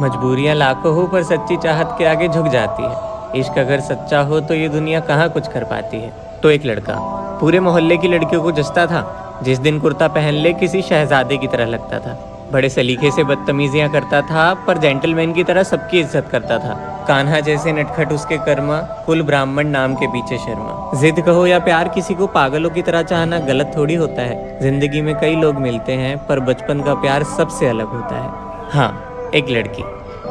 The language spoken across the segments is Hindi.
मजबूरियां लाखों हो पर सच्ची चाहत के आगे झुक जाती है। इश्क अगर सच्चा हो तो ये दुनिया कहाँ कुछ कर पाती है। तो एक लड़का पूरे मोहल्ले की लड़कियों को जचता था। जिस दिन कुर्ता पहन ले किसी शहजादे की तरह लगता था। बड़े सलीके से बदतमीजियां करता था पर जेंटलमैन की तरह सबकी इज्जत करता था। कान्हा जैसे नटखट उसके कर्मा, कुल ब्राह्मण नाम के पीछे शर्मा। जिद कहो या प्यार, किसी को पागलों की तरह चाहना गलत थोड़ी होता है। जिंदगी में कई लोग मिलते हैं पर बचपन का प्यार सबसे अलग होता है। हाँ, एक लड़की,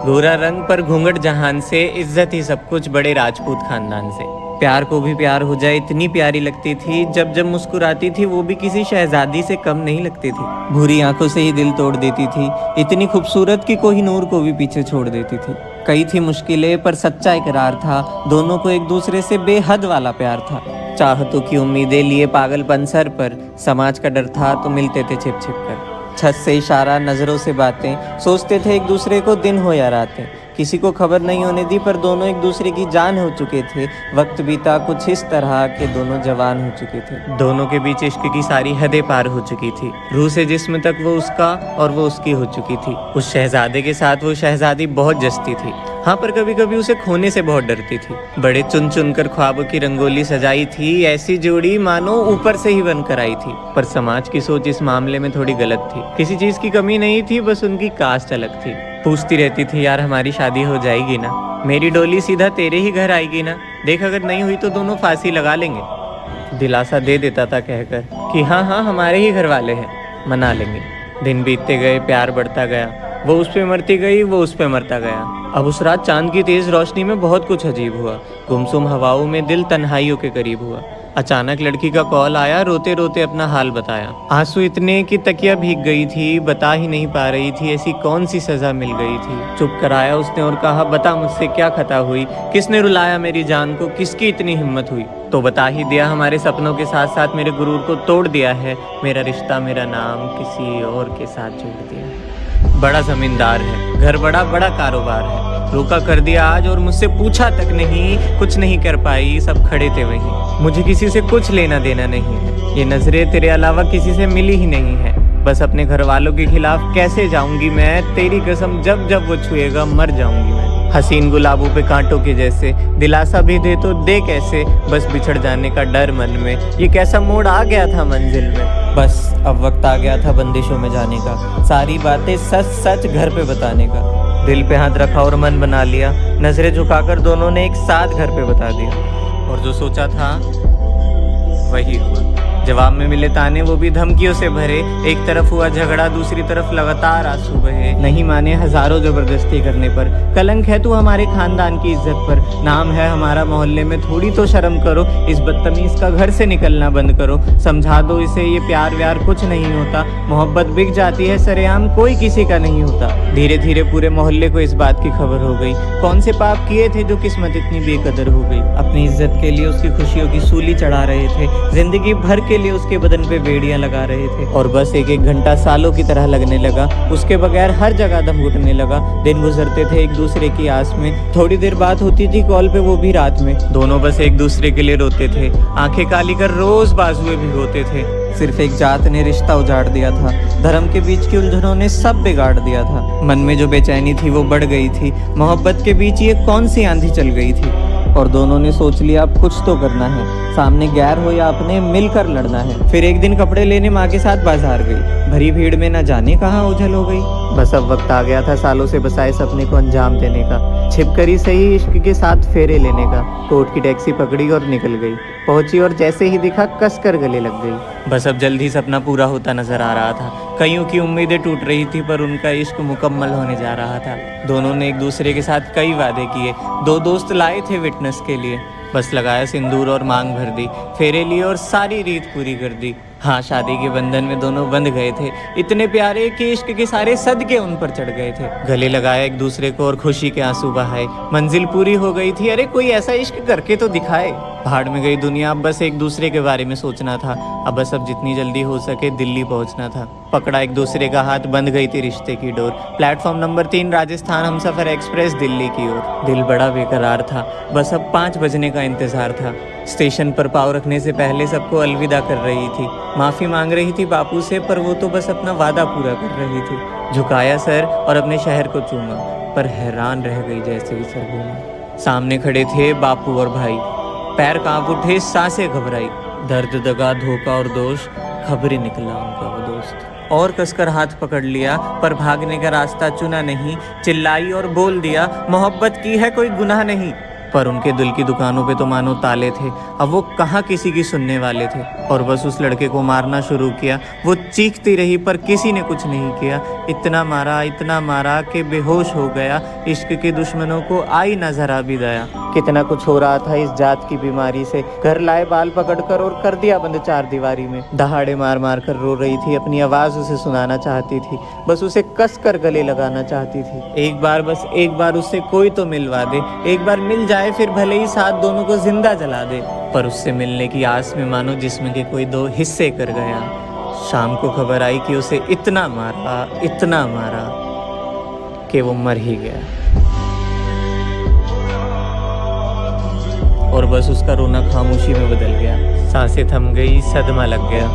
गोरा रंग पर घूंघट जहान से, इज्जत ही सब कुछ बड़े राजपूत खानदान से। प्यार को भी प्यार हो जाए इतनी प्यारी लगती थी। जब जब मुस्कुराती थी वो भी किसी शहजादी से कम नहीं लगती थी। भूरी आंखों से ही दिल तोड़ देती थी। इतनी खूबसूरत कि कोहिनूर को भी पीछे छोड़ देती थी। कई थी मुश्किलें पर सच्चा इकरार था। दोनों को एक दूसरे से बेहद वाला प्यार था। चाहतों की उम्मीदें लिए पागलपन सर पर, समाज का डर था तो मिलते थे छिप छिप कर। छत से इशारा, नजरों से बातें, सोचते थे एक दूसरे को दिन हो या रातें। किसी को खबर नहीं होने दी पर दोनों एक दूसरे की जान हो चुके थे। वक्त बीता कुछ इस तरह के दोनों जवान हो चुके थे। दोनों के बीच इश्क की सारी हदें पार हो चुकी थी। रूह से जिस्म तक वो उसका और वो उसकी हो चुकी थी। उस शहजादे के साथ वो शहजादी बहुत जचती थी। हाँ, पर कभी कभी उसे खोने से बहुत डरती थी। बड़े चुन चुन कर ख्वाबों की रंगोली सजाई थी। ऐसी जोड़ी मानो ऊपर से ही बनकर आई थी। पर समाज की सोच इस मामले में थोड़ी गलत थी। किसी चीज की कमी नहीं थी, बस उनकी कास्ट अलग थी। पूछती रहती थी, यार हमारी शादी हो जाएगी ना, मेरी डोली सीधा तेरे ही घर आएगी ना, देख अगर नहीं हुई तो दोनों फांसी लगा लेंगे। दिलासा दे देता था कहकर कि हाँ हाँ हमारे ही घर वाले हैं, मना लेंगे। दिन बीतते गए, प्यार बढ़ता गया। वो उस पे मरती गई, वो उस पे मरता गया। अब उस रात चांद की तेज रोशनी में बहुत कुछ अजीब हुआ। गुमसुम हवाओं में दिल तन्हाइयों के करीब हुआ। अचानक लड़की का कॉल आया, रोते रोते अपना हाल बताया। आंसू इतने कि तकिया भीग गई थी, बता ही नहीं पा रही थी ऐसी कौन सी सजा मिल गई थी। चुप कराया उसने और कहा, बता मुझसे क्या खता हुई, किसने रुलाया मेरी जान को, किसकी इतनी हिम्मत हुई। तो बता ही दिया, हमारे सपनों के साथ साथ मेरे गुरूर को तोड़ दिया है। मेरा रिश्ता, मेरा नाम किसी और के साथ जोड़ दिया है। बड़ा जमींदार है, घर बड़ा बड़ा कारोबार है। रोका कर दिया आज और मुझसे पूछा तक नहीं, कुछ नहीं कर पाई, सब खड़े थे वहीं। मुझे किसी से कुछ लेना देना नहीं है। ये नजरें तेरे अलावा किसी से मिली ही नहीं है। बस अपने घर वालों के खिलाफ कैसे जाऊंगी मैं, तेरी कसम जब जब वो छुएगा मर जाऊंगी मैं। हसीन गुलाबों पे कांटों के जैसे, दिलासा भी दे तो दे कैसे, बस बिछड़ जाने का डर मन में। ये कैसा मोड़ आ गया था मंजिल में, बस अब वक्त आ गया था बंदिशों में जाने का। सारी बातें सच सच घर पे बताने का। दिल पे हाथ रखा और मन बना लिया। नजरें झुकाकर दोनों ने एक साथ घर पे बता दिया। और जो सोचा था वही हुआ। जवाब में मिले ताने, वो भी धमकियों से भरे। एक तरफ हुआ झगड़ा, दूसरी तरफ लगातार आंसू बहे। नहीं माने हजारों जबरदस्ती करने पर। कलंक है तू हमारे खानदान की इज्जत पर, नाम है हमारा मोहल्ले में, थोड़ी तो शर्म करो। इस बदतमीज का घर से निकलना बंद करो। समझा दो इसे ये प्यार व्यार कुछ नहीं होता। मोहब्बत बिक जाती है सरेआम, कोई किसी का नहीं होता। धीरे धीरे पूरे मोहल्ले को इस बात की खबर हो गई। कौन से पाप किए थे जो किस्मत इतनी बेकदर हो गई। अपनी इज्जत के लिए उसकी खुशियों की सूली चढ़ा रहे थे। जिंदगी भर के लिए उसके बदन पे बेड़ियां लगा रहे थे। और बस एक एक घंटा सालों की तरह लगने लगा। उसके बगैर हर जगह दम घुटने लगा। दिन गुजरते थे एक दूसरे की आस में। थोड़ी देर बात होती थी कॉल पे, वो भी रात में। दोनों बस एक दूसरे के लिए रोते थे। आंखें काली कर रोज बाजुए भिगोते थे। सिर्फ एक जात ने रिश्ता उजाड़ दिया था। धर्म के बीच की उलझनों ने सब बिगाड़ दिया था। मन में जो बेचैनी थी वो बढ़ गई थी। मोहब्बत के बीच ये कौन सी आंधी चल गई थी। और दोनों ने सोच लिया अब कुछ तो करना है। सामने गैर हो या अपने, मिलकर लड़ना है। फिर एक दिन कपड़े लेने माँ के साथ बाजार गई। भरी भीड़ में न जाने कहाँ ओझल हो गई। बस अब वक्त आ गया था सालों से बसाए सपने को अंजाम देने का। छिपकर ही सही इश्क के साथ फेरे लेने का। कोर्ट की टैक्सी पकड़ी और निकल गई। पहुंची और जैसे ही दिखा कसकर गले लग गई। बस अब जल्द ही सपना पूरा होता नजर आ रहा था। कईयों की उम्मीदें टूट रही थी पर उनका इश्क मुकम्मल होने जा रहा था। दोनों ने एक दूसरे के साथ कई वादे किए। दो दोस्त लाए थे विटनेस के लिए। बस लगाया सिंदूर और मांग भर दी। फेरे लिए और सारी रीत पूरी कर दी। हाँ, शादी के बंधन में दोनों बंध गए थे। इतने प्यारे कि इश्क के सारे सदके उन पर चढ़ गए थे। गले लगाए एक दूसरे को और खुशी के आंसू बहाए। मंजिल पूरी हो गई थी। अरे कोई ऐसा इश्क करके तो दिखाए। भाड़ में गई दुनिया, अब बस एक दूसरे के बारे में सोचना था। अब बस अब जितनी जल्दी हो सके दिल्ली पहुंचना था। पकड़ा एक दूसरे का हाथ, बंध गई थी रिश्ते की door. Platform number 3 Rajasthan Humsafar express Delhi की ओर। दिल बड़ा बेकरार था। बस अब 5 बजने का इंतजार था। स्टेशन पर पाँव रखने से पहले सबको अलविदा कर रही थी। माफ़ी मांग रही थी बापू से, पर वो तो बस अपना वादा पूरा कर रही थी। झुकाया सर और अपने शहर को चूमा, पर हैरान रह गई जैसे ही सर घूमा। सामने खड़े थे बापू और भाई, पैर कांप उठे, सांसें घबराई। दर्द, दगा, धोखा और दोष, खबरें निकला उनका वो दोस्त। और कसकर हाथ पकड़ लिया, पर भागने का रास्ता चुना नहीं। चिल्लाई और बोल दिया, मोहब्बत की है कोई गुनाह नहीं। पर उनके दिल की दुकानों पे तो मानो ताले थे, अब वो कहाँ किसी की सुनने वाले थे। और बस उस लड़के को मारना शुरू किया। वो चीखती रही पर किसी ने कुछ नहीं किया। इतना मारा कि बेहोश हो गया। इश्क के दुश्मनों को आई ना जरा भी दया। कितना कुछ हो रहा था इस जात की बीमारी से। घर लाए बाल पकड़कर और कर दिया बंद चार दीवारी में। दहाड़े मार मार कर रो रही थी, अपनी आवाज उसे सुनाना चाहती थी, बस उसे कस कर गले लगाना चाहती थी। एक बार, बस एक बार उससे कोई तो मिलवा दे, एक बार मिल जाए फिर भले ही साथ दोनों को जिंदा जला दे। पर उससे मिलने की आस में मानो जिस्म के कोई दो हिस्से कर गया। शाम को खबर आई कि उसे इतना मारा कि वो मर ही गया। और बस उसका रोना खामोशी में बदल गया। सांसें थम गई, सदमा लग गया।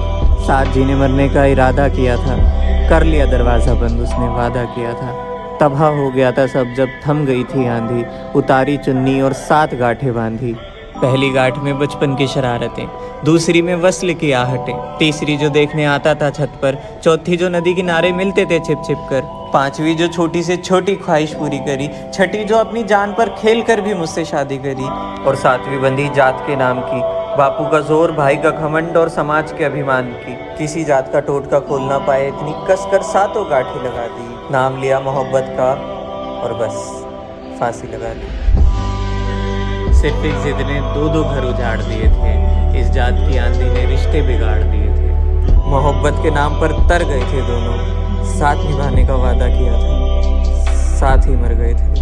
साथ जीने मरने का इरादा किया था, कर लिया दरवाजा बंद उसने, वादा किया था। तबाह हो गया था सब जब थम गई थी आंधी। उतारी चुन्नी और 7 गांठें बांधी। पहली गांठ में बचपन की शरारतें, दूसरी में वस्ल की आहटें, तीसरी जो देखने आता था छत पर, चौथी जो नदी किनारे मिलते थे छिप छिप कर, पांचवी जो छोटी से छोटी ख्वाहिश पूरी करी, छठी जो अपनी जान पर खेल कर भी मुझसे शादी करी, और 7वीं बंधी जात के नाम की। बापू का जोर, भाई का घमंड और समाज के अभिमान की। किसी जात का टोटका खोल ना पाए इतनी कस कर 7 गांठें लगा दी। नाम लिया मोहब्बत का और बस फांसी लगा दी। सिर्फ एक जिद ने 2-2 घर उजाड़ दिए थे। इस जात की आंधी ने रिश्ते बिगाड़ दिए थे। मोहब्बत के नाम पर तर गए थे दोनों, साथ निभाने का वादा किया था, साथ ही मर गए थे।